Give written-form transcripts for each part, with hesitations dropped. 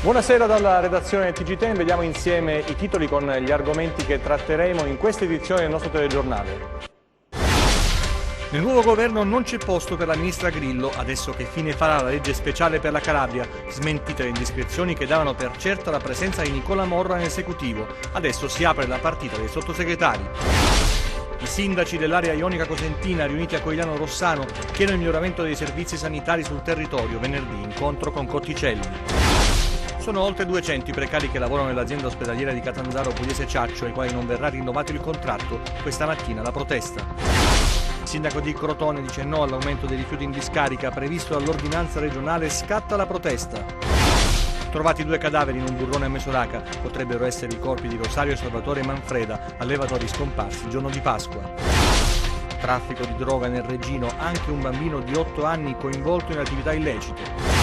Buonasera dalla redazione TG10, vediamo insieme i titoli con gli argomenti che tratteremo in questa edizione del nostro telegiornale. Nel nuovo governo non c'è posto per la ministra Grillo, adesso che fine farà la legge speciale per la Calabria, smentite le indiscrezioni che davano per certa la presenza di Nicola Morra nell'esecutivo, adesso si apre la partita dei sottosegretari. I sindaci dell'area ionica cosentina riuniti a Cogliano Rossano chiedono il miglioramento dei servizi sanitari sul territorio, venerdì incontro con Cotticelli. Sono oltre 200 i precari che lavorano nell'azienda ospedaliera di Catanzaro Pugliese Ciaccio, ai quali non verrà rinnovato il contratto. Questa mattina la protesta. Il sindaco di Crotone dice no all'aumento dei rifiuti in discarica previsto dall'ordinanza regionale, scatta la protesta. Trovati 2 cadaveri in un burrone a Mesoraca, potrebbero essere i corpi di Rosario Salvatore e Manfreda, allevatori scomparsi il giorno di Pasqua. Traffico di droga nel Reggino, anche un bambino di 8 anni coinvolto in attività illecite.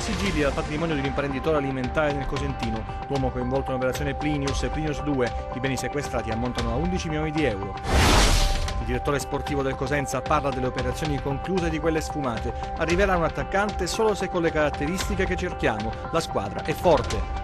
Sigilli al patrimonio di un imprenditore alimentare nel Cosentino, l'uomo coinvolto in operazione Plinius e Plinius 2, i beni sequestrati ammontano a 11 milioni di euro. Il direttore sportivo del Cosenza parla delle operazioni concluse e di quelle sfumate, arriverà un attaccante solo se con le caratteristiche che cerchiamo, la squadra è forte.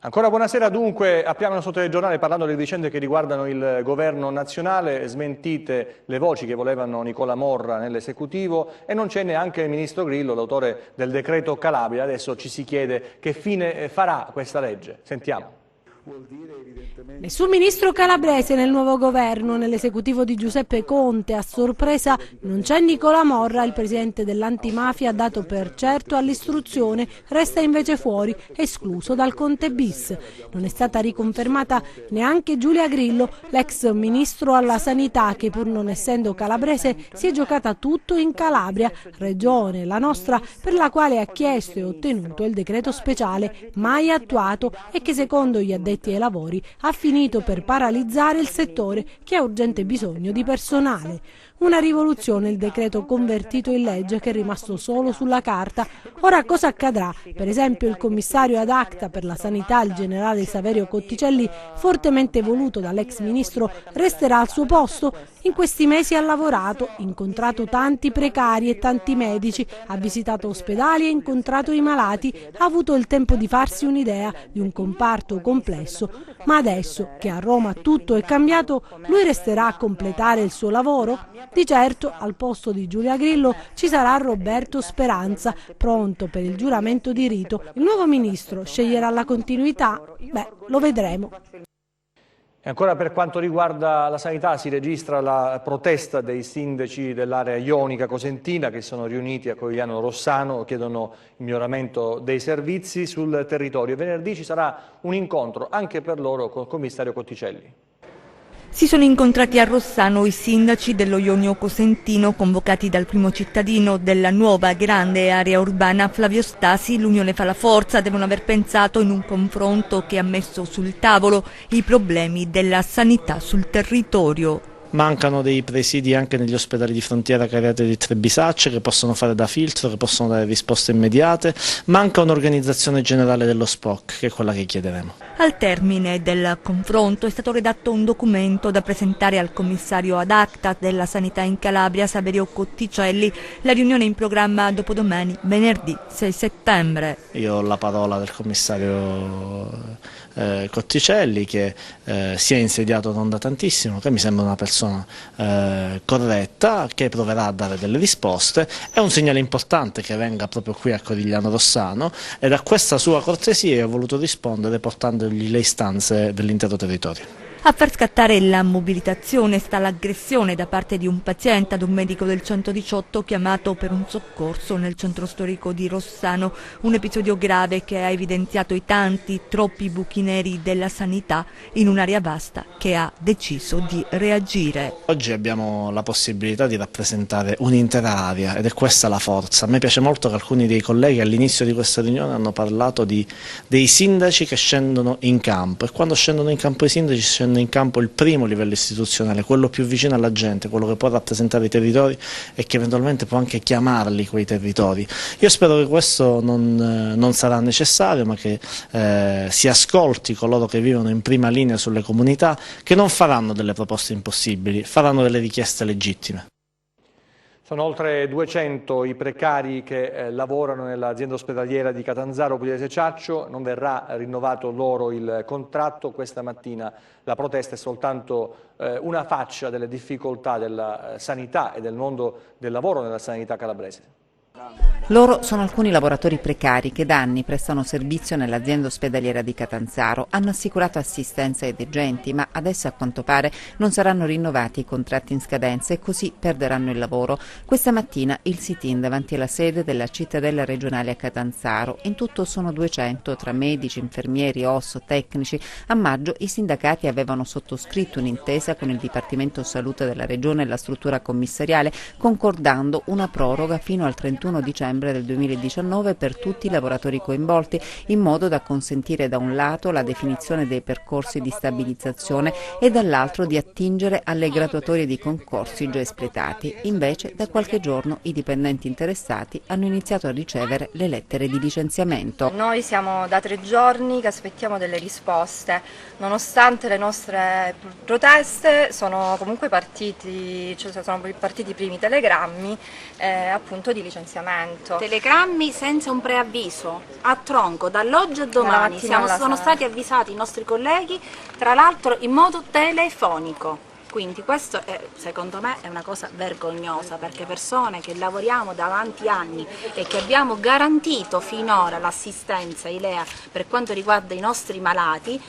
Ancora buonasera, dunque apriamo il nostro telegiornale parlando delle vicende che riguardano il governo nazionale, smentite le voci che volevano Nicola Morra nell'esecutivo e non c'è neanche il ministro Grillo, l'autore del decreto Calabria. Adesso ci si chiede che fine farà questa legge. Sentiamo. Nessun ministro calabrese nel nuovo governo, nell'esecutivo di Giuseppe Conte. A sorpresa non c'è Nicola Morra, il presidente dell'antimafia dato per certo all'istruzione, resta invece fuori, escluso dal Conte bis. Non è stata riconfermata neanche Giulia Grillo, l'ex ministro alla sanità che pur non essendo calabrese si è giocata tutto in Calabria, regione, la nostra, per la quale ha chiesto e ottenuto il decreto speciale mai attuato e che secondo gli addetti ai lavori ha finito per paralizzare il settore che ha urgente bisogno di personale. Una rivoluzione il decreto convertito in legge che è rimasto solo sulla carta. Ora cosa accadrà? Per esempio il commissario ad acta per la sanità, il generale Saverio Cotticelli, fortemente voluto dall'ex ministro, resterà al suo posto? In questi mesi ha lavorato, incontrato tanti precari e tanti medici, ha visitato ospedali e incontrato i malati, ha avuto il tempo di farsi un'idea di un comparto complesso, ma adesso che a Roma tutto è cambiato, lui resterà a completare il suo lavoro? Di certo al posto di Giulia Grillo ci sarà Roberto Speranza, pronto per il giuramento di rito. Il nuovo ministro sceglierà la continuità? Beh, lo vedremo. E ancora per quanto riguarda la sanità si registra la protesta dei sindaci dell'area ionica cosentina che sono riuniti a Cogliano Rossano, chiedono il miglioramento dei servizi sul territorio. Venerdì ci sarà un incontro anche per loro con il commissario Cotticelli. Si sono incontrati a Rossano i sindaci dello Ionio Cosentino convocati dal primo cittadino della nuova grande area urbana Flavio Stasi. L'Unione fa la forza, devono aver pensato in un confronto che ha messo sul tavolo i problemi della sanità sul territorio. Mancano dei presidi anche negli ospedali di frontiera Cariate di Trebisacce che possono fare da filtro, che possono dare risposte immediate. Manca un'organizzazione generale dello SPOC, che è quella che chiederemo. Al termine del confronto è stato redatto un documento da presentare al commissario ad acta della sanità in Calabria, Saverio Cotticelli. La riunione è in programma dopodomani, venerdì 6 settembre. Io ho la parola del commissario Cotticelli che si è insediato non da tantissimo, che mi sembra una persona corretta, che proverà a dare delle risposte. È un segnale importante che venga proprio qui a Corigliano Rossano ed a questa sua cortesia ho voluto rispondere portandogli le istanze dell'intero territorio. A far scattare la mobilitazione sta l'aggressione da parte di un paziente ad un medico del 118 chiamato per un soccorso nel centro storico di Rossano, un episodio grave che ha evidenziato i tanti, troppi buchi neri della sanità in un'area vasta che ha deciso di reagire. Oggi abbiamo la possibilità di rappresentare un'intera area ed è questa la forza. A me piace molto che alcuni dei colleghi all'inizio di questa riunione hanno parlato dei sindaci che scendono in campo, e quando scendono in campo i sindaci scendono in campo il primo livello istituzionale, quello più vicino alla gente, quello che può rappresentare i territori e che eventualmente può anche chiamarli quei territori. Io spero che questo non sarà necessario, ma che si ascolti coloro che vivono in prima linea sulle comunità, che non faranno delle proposte impossibili, faranno delle richieste legittime. Sono oltre 200 i precari che lavorano nell'azienda ospedaliera di Catanzaro Pugliese Ciaccio, non verrà rinnovato loro il contratto. Questa mattina la protesta è soltanto una faccia delle difficoltà della sanità e del mondo del lavoro nella sanità calabrese. Loro sono alcuni lavoratori precari che da anni prestano servizio nell'azienda ospedaliera di Catanzaro. Hanno assicurato assistenza ai degenti, ma adesso a quanto pare non saranno rinnovati i contratti in scadenza e così perderanno il lavoro. Questa mattina il sit-in davanti alla sede della cittadella regionale a Catanzaro. In tutto sono 200 tra medici, infermieri, OSS, tecnici. A maggio i sindacati avevano sottoscritto un'intesa con il Dipartimento Salute della Regione e la struttura commissariale, concordando una proroga fino al 31 dicembre del 2019 per tutti i lavoratori coinvolti, in modo da consentire da un lato la definizione dei percorsi di stabilizzazione e dall'altro di attingere alle graduatorie di concorsi già espletati. Invece da qualche giorno i dipendenti interessati hanno iniziato a ricevere le lettere di licenziamento. Noi siamo da 3 giorni che aspettiamo delle risposte. Nonostante le nostre proteste sono comunque partiti, sono partiti i primi telegrammi appunto di licenziamento. Telegrammi senza un preavviso, a tronco, dall'oggi a domani. Sono stati avvisati i nostri colleghi, tra l'altro in modo telefonico. Quindi questo secondo me è una cosa vergognosa, perché persone che lavoriamo da avanti anni e che abbiamo garantito finora l'assistenza ILEA per quanto riguarda i nostri malati,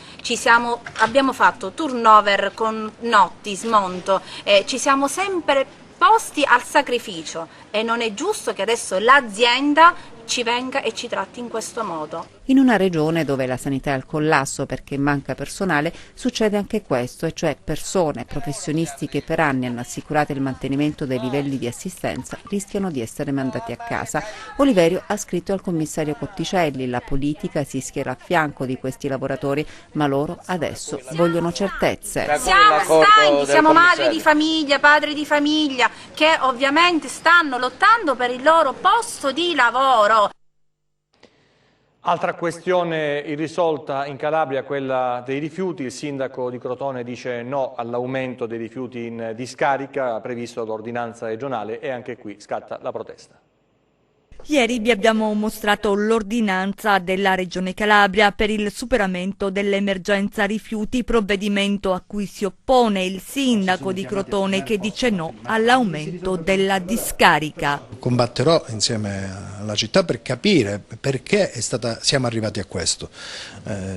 abbiamo fatto turnover con notti, smonto, ci siamo sempre posti al sacrificio e non è giusto che adesso l'azienda ci venga e ci tratti in questo modo. In una regione dove la sanità è al collasso perché manca personale, succede anche questo, e cioè persone, professionisti che per anni hanno assicurato il mantenimento dei livelli di assistenza rischiano di essere mandati a casa. Oliverio ha scritto al commissario Cotticelli: la politica si schiera a fianco di questi lavoratori, ma loro adesso vogliono certezze. Siamo stanchi, siamo madri di famiglia, padri di famiglia che ovviamente stanno lottando per il loro posto di lavoro. Altra questione irrisolta in Calabria, quella dei rifiuti. Il sindaco di Crotone dice no all'aumento dei rifiuti in discarica previsto dall'ordinanza regionale e anche qui scatta la protesta. Ieri vi abbiamo mostrato l'ordinanza della Regione Calabria per il superamento dell'emergenza rifiuti, provvedimento a cui si oppone il sindaco di Crotone che dice no all'aumento della discarica. Combatterò insieme alla città per capire perché siamo arrivati a questo.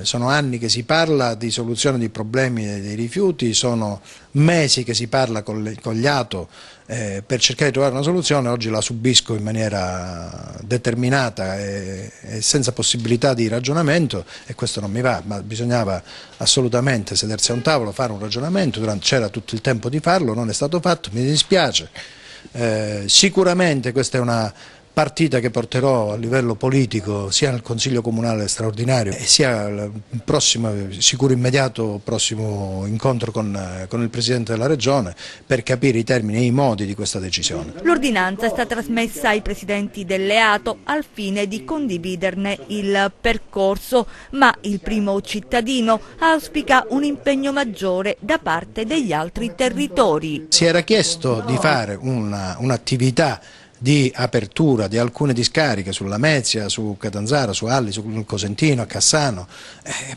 Sono anni che si parla di soluzione di problemi dei rifiuti, sono mesi che si parla con gli ATO per cercare di trovare una soluzione. Oggi la subisco in maniera determinata e senza possibilità di ragionamento, e questo non mi va, ma bisognava assolutamente sedersi a un tavolo, fare un ragionamento, c'era tutto il tempo di farlo, non è stato fatto, mi dispiace. Sicuramente questa è una partita che porterò a livello politico sia nel Consiglio Comunale straordinario e sia al prossimo, sicuro immediato prossimo incontro con il Presidente della Regione per capire i termini e i modi di questa decisione. L'ordinanza è stata trasmessa ai presidenti delle ATO al fine di condividerne il percorso, ma il primo cittadino auspica un impegno maggiore da parte degli altri territori. Si era chiesto di fare un'attività di apertura di alcune discariche sulla Lamezia, su Catanzaro, su Alli, sul Cosentino, a Cassano.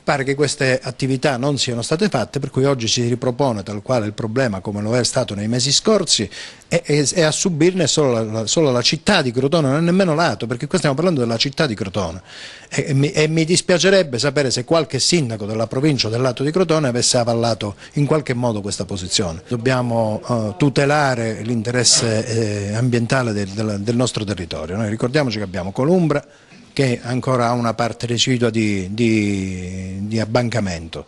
Pare che queste attività non siano state fatte, per cui oggi si ripropone tal quale il problema come lo è stato nei mesi scorsi e a subirne solo la città di Crotone, non è nemmeno l'ATO, perché qui stiamo parlando della città di Crotone e mi dispiacerebbe sapere se qualche sindaco della provincia o dell'ATO di Crotone avesse avallato in qualche modo questa posizione. Dobbiamo tutelare l'interesse ambientale del nostro territorio. Noi ricordiamoci che abbiamo Columbra, che ancora ha una parte residua di abbancamento.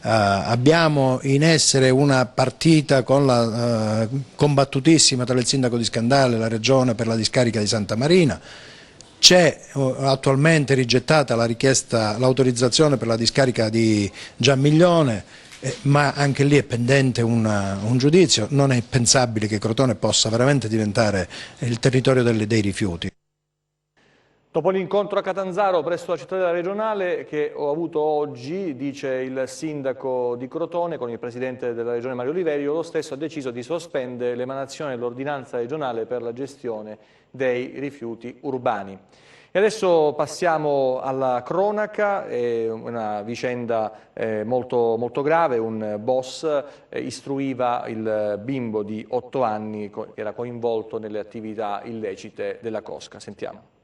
Abbiamo in essere una partita combattutissima tra il sindaco di Scandale e la regione per la discarica di Santa Marina. C'è attualmente rigettata l'autorizzazione per la discarica di Giammiglione, ma anche lì è pendente un giudizio. Non è pensabile che Crotone possa veramente diventare il territorio dei rifiuti. Dopo l'incontro a Catanzaro presso la cittadella regionale che ho avuto oggi, dice il sindaco di Crotone con il presidente della regione Mario Oliverio, lo stesso ha deciso di sospendere l'emanazione dell'ordinanza regionale per la gestione dei rifiuti urbani. E adesso passiamo alla cronaca, una vicenda molto grave. Un boss istruiva il bimbo di 8 anni che era coinvolto nelle attività illecite della cosca. Sentiamo.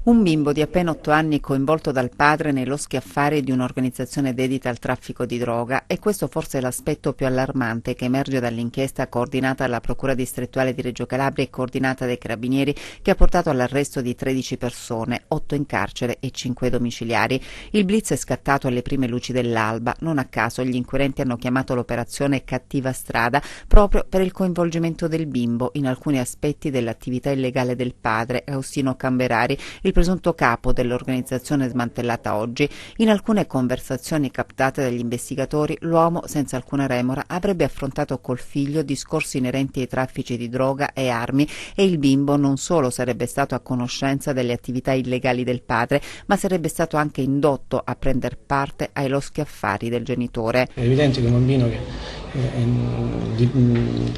Un bimbo di appena 8 anni coinvolto dal padre nello schiaffare di un'organizzazione dedita al traffico di droga, e questo forse è l'aspetto più allarmante che emerge dall'inchiesta coordinata dalla Procura distrettuale di Reggio Calabria e coordinata dai Carabinieri, che ha portato all'arresto di 13 persone, 8 in carcere e 5 domiciliari. Il blitz è scattato alle prime luci dell'alba. Non a caso gli inquirenti hanno chiamato l'operazione Cattiva Strada proprio per il coinvolgimento del bimbo in alcuni aspetti dell'attività illegale del padre, Agostino Camberari, il presunto capo dell'organizzazione smantellata oggi. In alcune conversazioni captate dagli investigatori, l'uomo, senza alcuna remora, avrebbe affrontato col figlio discorsi inerenti ai traffici di droga e armi, e il bimbo non solo sarebbe stato a conoscenza delle attività illegali del padre, ma sarebbe stato anche indotto a prendere parte ai lo schiaffari del genitore. È evidente che un bambino che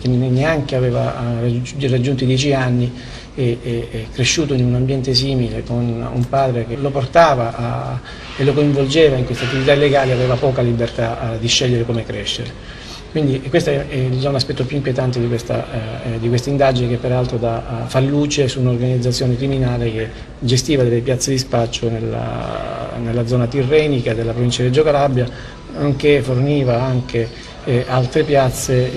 neanche aveva raggiunto i 10 anni e cresciuto in un ambiente simile con un padre che lo portava e lo coinvolgeva in queste attività illegali, aveva poca libertà di scegliere come crescere. Quindi questo è l'aspetto più inquietante di questa indagine, che peraltro fa luce su un'organizzazione criminale che gestiva delle piazze di spaccio nella zona tirrenica della provincia di Reggio Calabria, nonché forniva anche altre piazze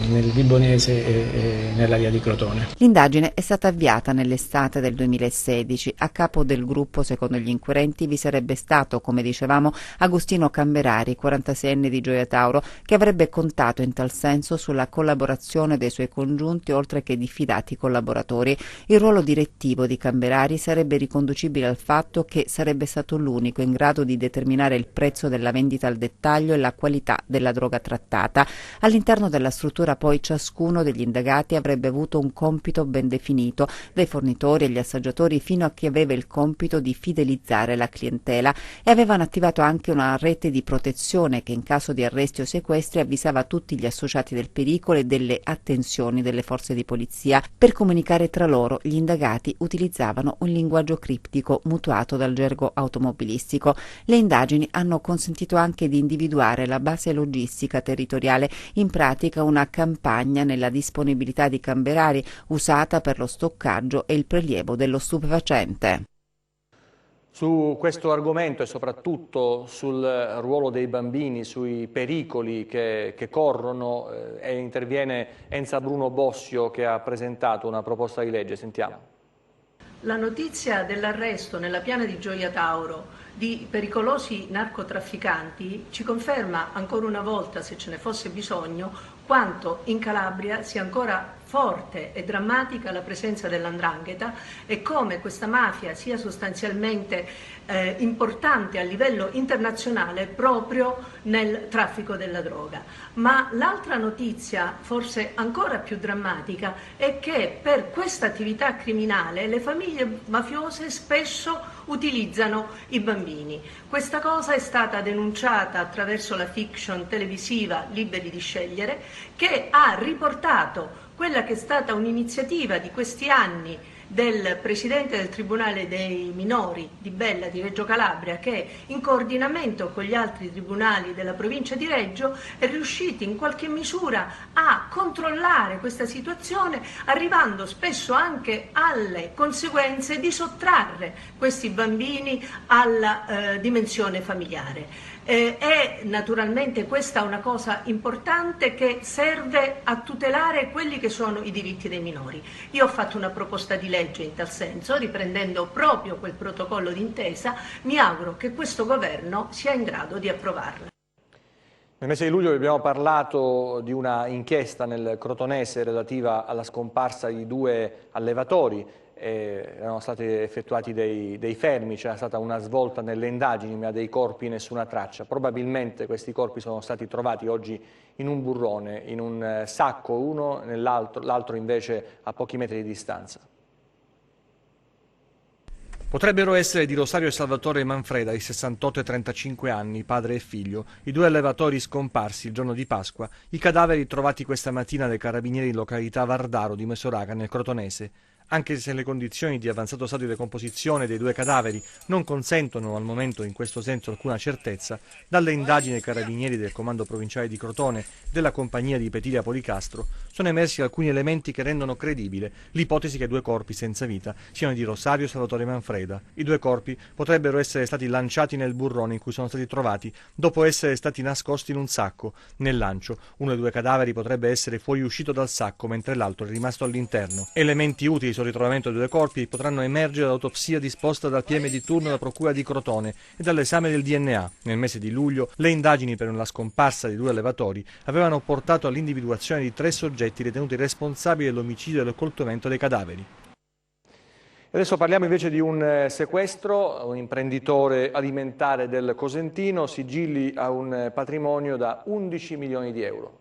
nel Vibonese e nella via di Crotone. L'indagine è stata avviata nell'estate del 2016. A capo del gruppo, secondo gli inquirenti, vi sarebbe stato, come dicevamo, Agostino Camberari, 46enne di Gioia Tauro, che avrebbe contato in tal senso sulla collaborazione dei suoi congiunti oltre che di fidati collaboratori. Il ruolo direttivo di Camberari sarebbe riconducibile al fatto che sarebbe stato l'unico in grado di determinare il prezzo della vendita al dettaglio e la qualità della droga trattata. All'interno della struttura poi ciascuno degli indagati avrebbe avuto un compito ben definito, dai fornitori agli assaggiatori fino a chi aveva il compito di fidelizzare la clientela, e avevano attivato anche una rete di protezione che in caso di arresti o sequestri avvisava tutti gli associati del pericolo e delle attenzioni delle forze di polizia. Per comunicare tra loro gli indagati utilizzavano un linguaggio criptico mutuato dal gergo automobilistico. Le indagini hanno consentito anche di individuare la base logistica territoriale, in pratica una campagna nella disponibilità di Camberari usata per lo stoccaggio e il prelievo dello stupefacente. Su questo argomento e soprattutto sul ruolo dei bambini, sui pericoli che corrono, interviene Enza Bruno Bossio, che ha presentato una proposta di legge. Sentiamo. La notizia dell'arresto nella piana di Gioia Tauro di pericolosi narcotrafficanti ci conferma ancora una volta, se ce ne fosse bisogno, quanto in Calabria sia ancora forte e drammatica la presenza dell''ndrangheta e come questa mafia sia sostanzialmente importante a livello internazionale proprio nel traffico della droga. Ma l'altra notizia, forse ancora più drammatica, è che per questa attività criminale le famiglie mafiose spesso utilizzano i bambini. Questa cosa è stata denunciata attraverso la fiction televisiva Liberi di scegliere, che ha riportato quella che è stata un'iniziativa di questi anni del Presidente del Tribunale dei Minori di Bella di Reggio Calabria, che in coordinamento con gli altri tribunali della provincia di Reggio è riusciti in qualche misura a controllare questa situazione, arrivando spesso anche alle conseguenze di sottrarre questi bambini alla dimensione familiare. È naturalmente questa una cosa importante che serve a tutelare quelli che sono i diritti dei minori. Io ho fatto una proposta di legge in tal senso, riprendendo proprio quel protocollo d'intesa. Mi auguro che questo governo sia in grado di approvarla. Nel mese di luglio abbiamo parlato di una inchiesta nel Crotonese relativa alla scomparsa di 2 allevatori. Erano stati effettuati dei fermi, c'era stata una svolta nelle indagini, ma dei corpi nessuna traccia. Probabilmente questi corpi sono stati trovati oggi in un burrone, in un sacco uno, l'altro invece a pochi metri di distanza. Potrebbero essere di Rosario e Salvatore Manfreda, di 68 e 35 anni, padre e figlio, i due allevatori scomparsi il giorno di Pasqua, i cadaveri trovati questa mattina dai carabinieri in località Vardaro di Mesoraca, nel Crotonese. Anche se le condizioni di avanzato stato di decomposizione dei due cadaveri non consentono al momento in questo senso alcuna certezza, dalle indagini dei carabinieri del Comando Provinciale di Crotone e della compagnia di Petilia Policastro sono emersi alcuni elementi che rendono credibile l'ipotesi che due corpi senza vita siano di Rosario e Salvatore Manfreda. I due corpi potrebbero essere stati lanciati nel burrone in cui sono stati trovati dopo essere stati nascosti in un sacco. Nel lancio, uno dei due cadaveri potrebbe essere fuoriuscito dal sacco mentre l'altro è rimasto all'interno. Elementi utili sul ritrovamento dei due corpi potranno emergere dall'autopsia disposta dal PM di turno della Procura di Crotone e dall'esame del DNA. Nel mese di luglio le indagini per la scomparsa di due allevatori avevano portato all'individuazione di 3 soggetti ritenuti responsabili dell'omicidio e dell'occultamento dei cadaveri. Adesso parliamo invece di un sequestro, un imprenditore alimentare del Cosentino, sigilli a un patrimonio da 11 milioni di euro.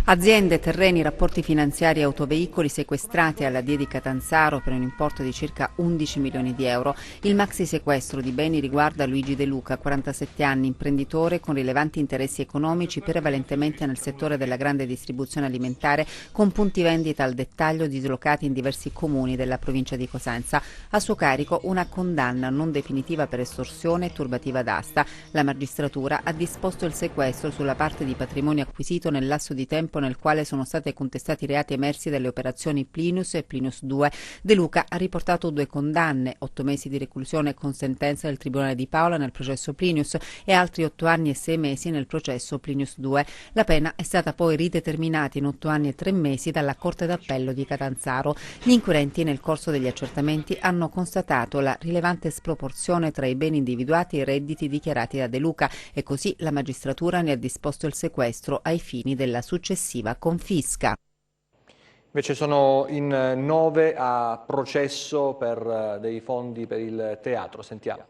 Aziende, terreni, rapporti finanziari e autoveicoli sequestrati alla DIE di Catanzaro per un importo di circa 11 milioni di euro. Il maxi sequestro di beni riguarda Luigi De Luca, 47 anni, imprenditore con rilevanti interessi economici prevalentemente nel settore della grande distribuzione alimentare, con punti vendita al dettaglio dislocati in diversi comuni della provincia di Cosenza. A suo carico una condanna non definitiva per estorsione e turbativa d'asta. La magistratura ha disposto il sequestro sulla parte di patrimonio acquisito nel lasso di tempo nel quale sono stati contestati reati emersi dalle operazioni Plinius e Plinius 2. De Luca ha riportato 2 condanne, 8 mesi di reclusione con sentenza del Tribunale di Paola nel processo Plinius e altri 8 anni e 6 mesi nel processo Plinius 2. La pena è stata poi rideterminata in 8 anni e 3 mesi dalla Corte d'Appello di Catanzaro. Gli inquirenti nel corso degli accertamenti hanno constatato la rilevante sproporzione tra i beni individuati e i redditi dichiarati da De Luca e così la magistratura ne ha disposto il sequestro ai fini della successiva confisca. Invece sono in 9 a processo per dei fondi per il teatro. Sentiamo.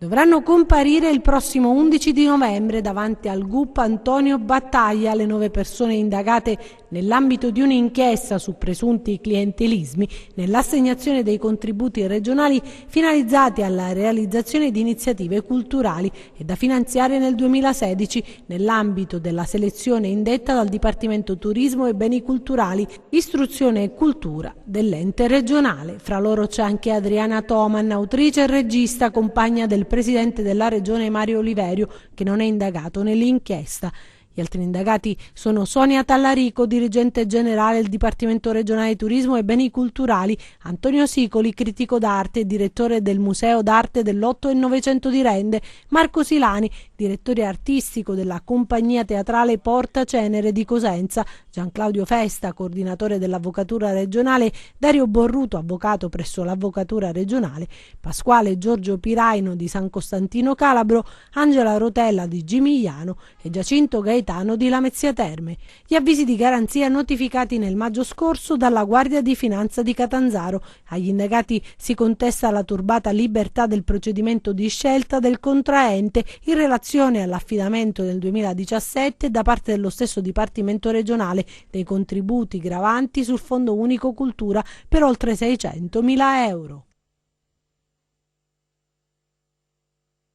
Dovranno comparire il prossimo 11 di novembre davanti al GUP Antonio Battaglia le 9 persone indagate nell'ambito di un'inchiesta su presunti clientelismi nell'assegnazione dei contributi regionali finalizzati alla realizzazione di iniziative culturali e da finanziare nel 2016 nell'ambito della selezione indetta dal Dipartimento Turismo e Beni Culturali, Istruzione e Cultura dell'ente regionale. Fra loro c'è anche Adriana Toman, autrice e regista, compagna del presidente della regione Mario Oliverio, che non è indagato nell'inchiesta. Gli altri indagati sono Sonia Tallarico, dirigente generale del Dipartimento regionale Turismo e Beni Culturali, Antonio Sicoli, critico d'arte e direttore del Museo d'arte dell'8 e Novecento di Rende, Marco Silani, direttore artistico della compagnia teatrale Porta Cenere di Cosenza, Gian Claudio Festa, coordinatore dell'Avvocatura regionale, Dario Borruto, avvocato presso l'Avvocatura regionale, Pasquale Giorgio Piraino di San Costantino Calabro, Angela Rotella di Gimigliano e Giacinto Gaetano di Lamezia Terme. Gli avvisi di garanzia notificati nel maggio scorso dalla Guardia di Finanza di Catanzaro. Agli indagati si contesta la turbata libertà del procedimento di scelta del contraente in relazione all'affidamento nel 2017 da parte dello stesso Dipartimento regionale dei contributi gravanti sul Fondo Unico Cultura per oltre 600.000 euro.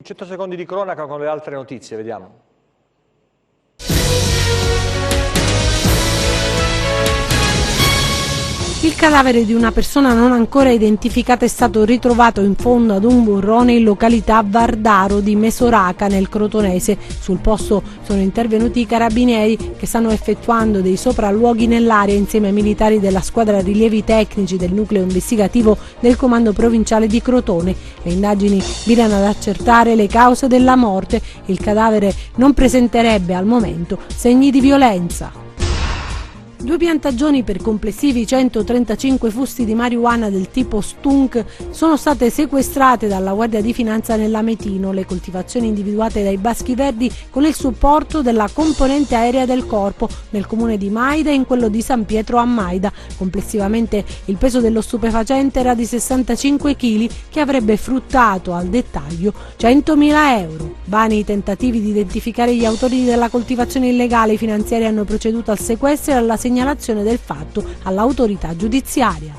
100 secondi di cronaca con le altre notizie, vediamo. Il cadavere di una persona non ancora identificata è stato ritrovato in fondo ad un burrone in località Vardaro di Mesoraca nel Crotonese. Sul posto sono intervenuti i carabinieri che stanno effettuando dei sopralluoghi nell'area insieme ai militari della squadra rilievi tecnici del nucleo investigativo del Comando Provinciale di Crotone. Le indagini mirano ad accertare le cause della morte. Il cadavere non presenterebbe al momento segni di violenza. 2 piantagioni per complessivi 135 fusti di marijuana del tipo Stunk sono state sequestrate dalla Guardia di Finanza nell'Ametino. Le coltivazioni individuate dai Baschi Verdi con il supporto della componente aerea del corpo nel comune di Maida e in quello di San Pietro a Maida. Complessivamente il peso dello stupefacente era di 65 kg che avrebbe fruttato al dettaglio 100.000 euro. Vani i tentativi di identificare gli autori della coltivazione illegale, i finanziari hanno proceduto al sequestro e alla segnalazione del fatto all'autorità giudiziaria.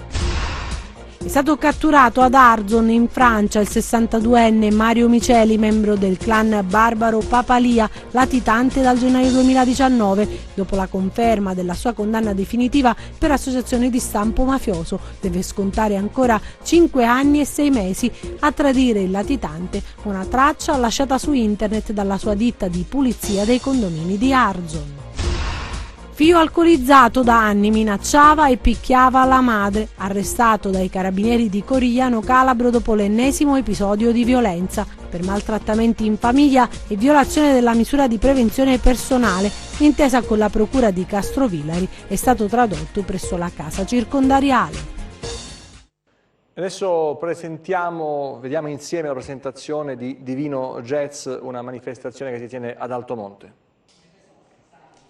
È stato catturato ad Arzon in Francia il 62enne Mario Miceli, membro del clan barbaro Papalia, latitante dal gennaio 2019, dopo la conferma della sua condanna definitiva per associazione di stampo mafioso. Deve scontare ancora 5 anni e 6 mesi. A tradire il latitante una traccia lasciata su internet dalla sua ditta di pulizia dei condomini di Arzon. Figlio alcolizzato da anni minacciava e picchiava la madre, arrestato dai carabinieri di Corigliano Calabro dopo l'ennesimo episodio di violenza per maltrattamenti in famiglia e violazione della misura di prevenzione personale. L'intesa con la procura di Castrovillari è stato tradotto presso la casa circondariale. Adesso vediamo insieme la presentazione di Divino Jazz, una manifestazione che si tiene ad Altomonte.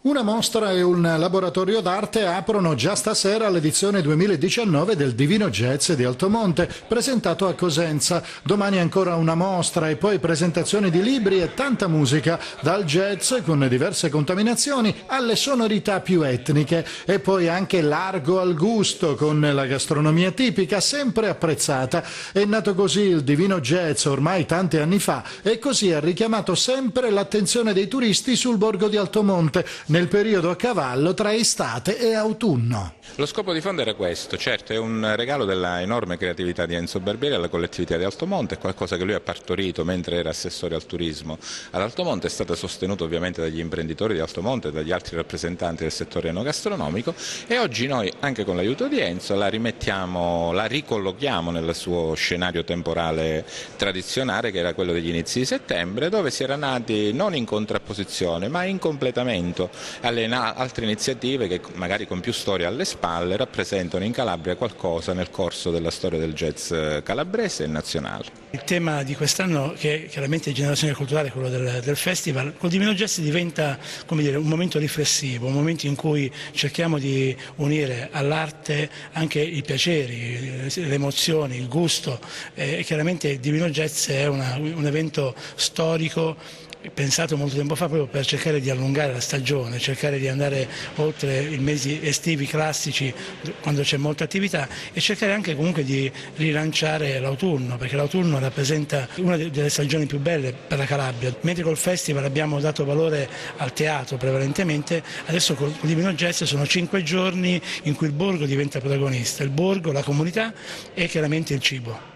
Una mostra e un laboratorio d'arte aprono già stasera l'edizione 2019 del Divino Jazz di Altomonte, presentato a Cosenza. Domani ancora una mostra e poi presentazioni di libri e tanta musica, dal jazz con diverse contaminazioni alle sonorità più etniche, e poi anche largo al gusto con la gastronomia tipica sempre apprezzata. È nato così il Divino Jazz ormai tanti anni fa e così ha richiamato sempre l'attenzione dei turisti sul borgo di Altomonte nel periodo a cavallo tra estate e autunno. Lo scopo di fondo era questo, certo è un regalo della enorme creatività di Enzo Barbieri alla collettività di Altomonte, è qualcosa che lui ha partorito mentre era assessore al turismo ad Altomonte, è stato sostenuto ovviamente dagli imprenditori di Altomonte e dagli altri rappresentanti del settore enogastronomico, e oggi noi anche con l'aiuto di Enzo la ricollochiamo nel suo scenario temporale tradizionale, che era quello degli inizi di settembre, dove si era nati non in contrapposizione ma in completamento alle altre iniziative che magari con più storia alle spalle rappresentano in Calabria qualcosa nel corso della storia del jazz calabrese e nazionale. Il tema di quest'anno, che chiaramente è generazione culturale, quello del festival, col Divino Jazz diventa, come dire, un momento riflessivo, un momento in cui cerchiamo di unire all'arte anche i piaceri, le emozioni, il gusto, e chiaramente il Divino Jazz è un evento storico pensato molto tempo fa proprio per cercare di allungare la stagione, cercare di andare oltre i mesi estivi classici quando c'è molta attività, e cercare anche comunque di rilanciare l'autunno, perché l'autunno rappresenta una delle stagioni più belle per la Calabria. Mentre col festival abbiamo dato valore al teatro prevalentemente, adesso col Divino Jazz sono 5 giorni in cui il borgo diventa protagonista, il borgo, la comunità e chiaramente il cibo.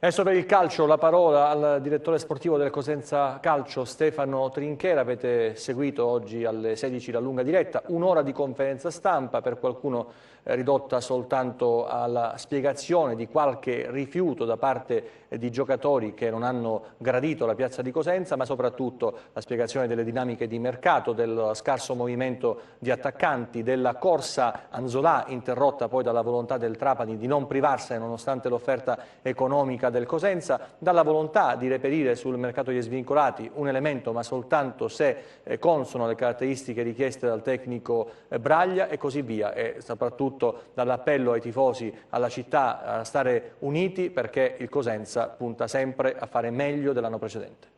Adesso per il calcio la parola al direttore sportivo del Cosenza Calcio, Stefano Trinchera. Avete seguito oggi alle 16 la lunga diretta, un'ora di conferenza stampa, per qualcuno ridotta soltanto alla spiegazione di qualche rifiuto da parte di giocatori che non hanno gradito la piazza di Cosenza, ma soprattutto la spiegazione delle dinamiche di mercato, del scarso movimento di attaccanti, della corsa Anzolà interrotta poi dalla volontà del Trapani di non privarsene nonostante l'offerta economica del Cosenza, dalla volontà di reperire sul mercato degli svincolati un elemento ma soltanto se consono alle caratteristiche richieste dal tecnico Braglia, e così via, e soprattutto dall'appello ai tifosi, alla città, a stare uniti, perché il Cosenza punta sempre a fare meglio dell'anno precedente.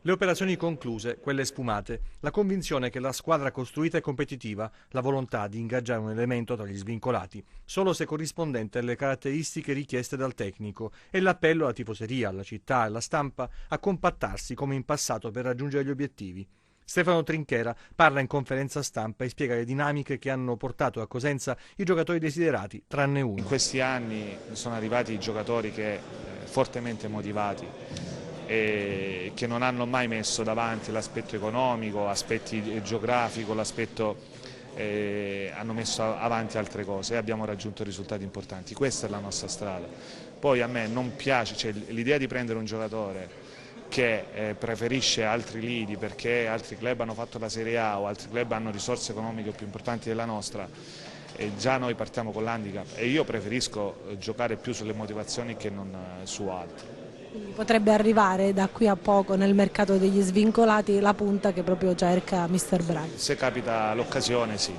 Le operazioni concluse, quelle sfumate, la convinzione che la squadra costruita è competitiva, la volontà di ingaggiare un elemento tra gli svincolati, solo se corrispondente alle caratteristiche richieste dal tecnico, e l'appello alla tifoseria, alla città e alla stampa a compattarsi come in passato per raggiungere gli obiettivi. Stefano Trinchera parla in conferenza stampa e spiega le dinamiche che hanno portato a Cosenza i giocatori desiderati, tranne uno. In questi anni sono arrivati giocatori fortemente motivati e che non hanno mai messo davanti l'aspetto economico, aspetti geografico, hanno messo avanti altre cose e abbiamo raggiunto risultati importanti. Questa è la nostra strada. Poi a me non piace, l'idea di prendere un giocatore che preferisce altri lidi perché altri club hanno fatto la Serie A o altri club hanno risorse economiche più importanti della nostra, e già noi partiamo con l'handicap, e io preferisco giocare più sulle motivazioni che non su altro. Quindi potrebbe arrivare da qui a poco nel mercato degli svincolati la punta che proprio cerca mister Braglia? Se capita l'occasione, sì.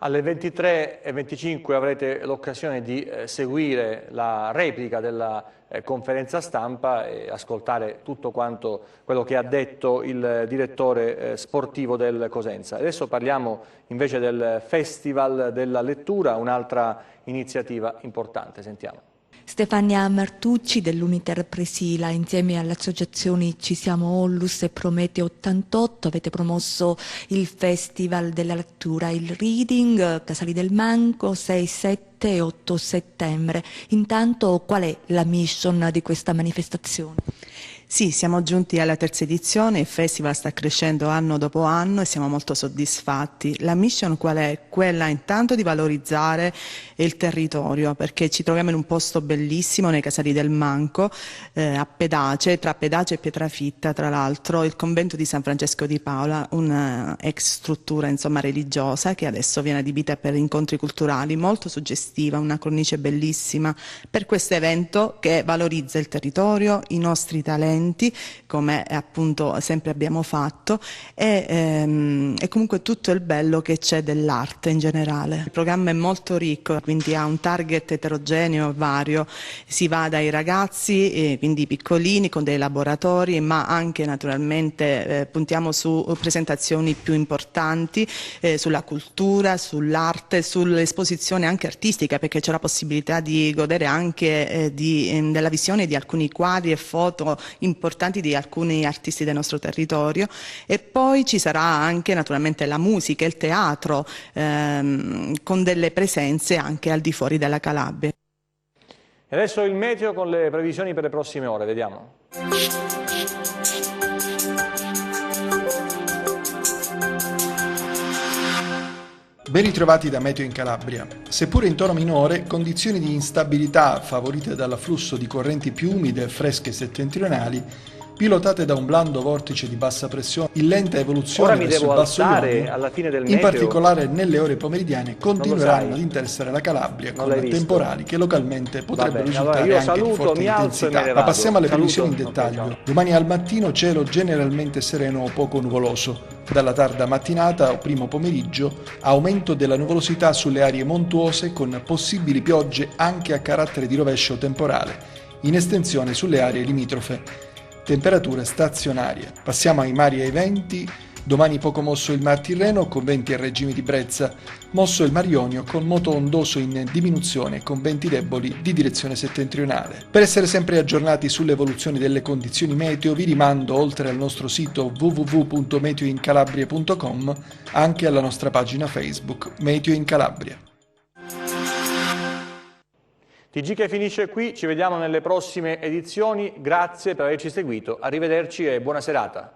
Alle 23:25 avrete l'occasione di seguire la replica della conferenza stampa e ascoltare tutto quanto quello che ha detto il direttore sportivo del Cosenza. Adesso parliamo invece del Festival della Lettura, un'altra iniziativa importante. Sentiamo. Stefania Martucci dell'Uniter Presila, insieme alle associazioni Ci Siamo Ollus e Prometeo 88, avete promosso il Festival della Lettura, il Reading, Casali del Manco, 6, 7 e 8 settembre. Intanto qual è la mission di questa manifestazione? Sì, siamo giunti alla terza edizione, il festival sta crescendo anno dopo anno e siamo molto soddisfatti. La mission qual è? Quella intanto di valorizzare il territorio, perché ci troviamo in un posto bellissimo nei Casali del Manco, a Pedace, tra Pedace e Pietrafitta, tra l'altro il convento di San Francesco di Paola, una ex struttura insomma religiosa che adesso viene adibita per incontri culturali, molto suggestiva, una cornice bellissima per questo evento che valorizza il territorio, i nostri talenti, come appunto sempre abbiamo fatto, e comunque tutto il bello che c'è dell'arte in generale. Il programma è molto ricco, quindi ha un target eterogeneo vario, si va dai ragazzi, quindi piccolini con dei laboratori, ma anche naturalmente puntiamo su presentazioni più importanti sulla cultura, sull'arte, sull'esposizione anche artistica, perché c'è la possibilità di godere anche della visione di alcuni quadri e foto importanti di alcuni artisti del nostro territorio, e poi ci sarà anche naturalmente la musica, il teatro, con delle presenze anche al di fuori della Calabria. E adesso il meteo con le previsioni per le prossime ore, vediamo. Ben ritrovati da Meteo in Calabria. Seppure in tono minore, condizioni di instabilità favorite dall'afflusso di correnti più umide e fresche settentrionali, pilotate da un blando vortice di bassa pressione in lenta evoluzione verso il basso Ionio, alla fine del in meteo, particolare nelle ore pomeridiane, continueranno ad interessare la Calabria con temporali che localmente potrebbero risultare anche di forte intensità. Ma passiamo alle previsioni in dettaglio. Domani al mattino cielo generalmente sereno o poco nuvoloso. Dalla tarda mattinata o primo pomeriggio aumento della nuvolosità sulle aree montuose con possibili piogge anche a carattere di rovescio temporale, in estensione sulle aree limitrofe. Temperature stazionarie. Passiamo ai mari e ai venti. Domani poco mosso il Mar Tirreno con venti a regime di brezza, mosso il Mar Ionio con moto ondoso in diminuzione con venti deboli di direzione settentrionale. Per essere sempre aggiornati sulle evoluzioni delle condizioni meteo vi rimando, oltre al nostro sito www.meteoincalabria.com, anche alla nostra pagina Facebook Meteo in Calabria. TG che finisce qui, ci vediamo nelle prossime edizioni, grazie per averci seguito, arrivederci e buona serata.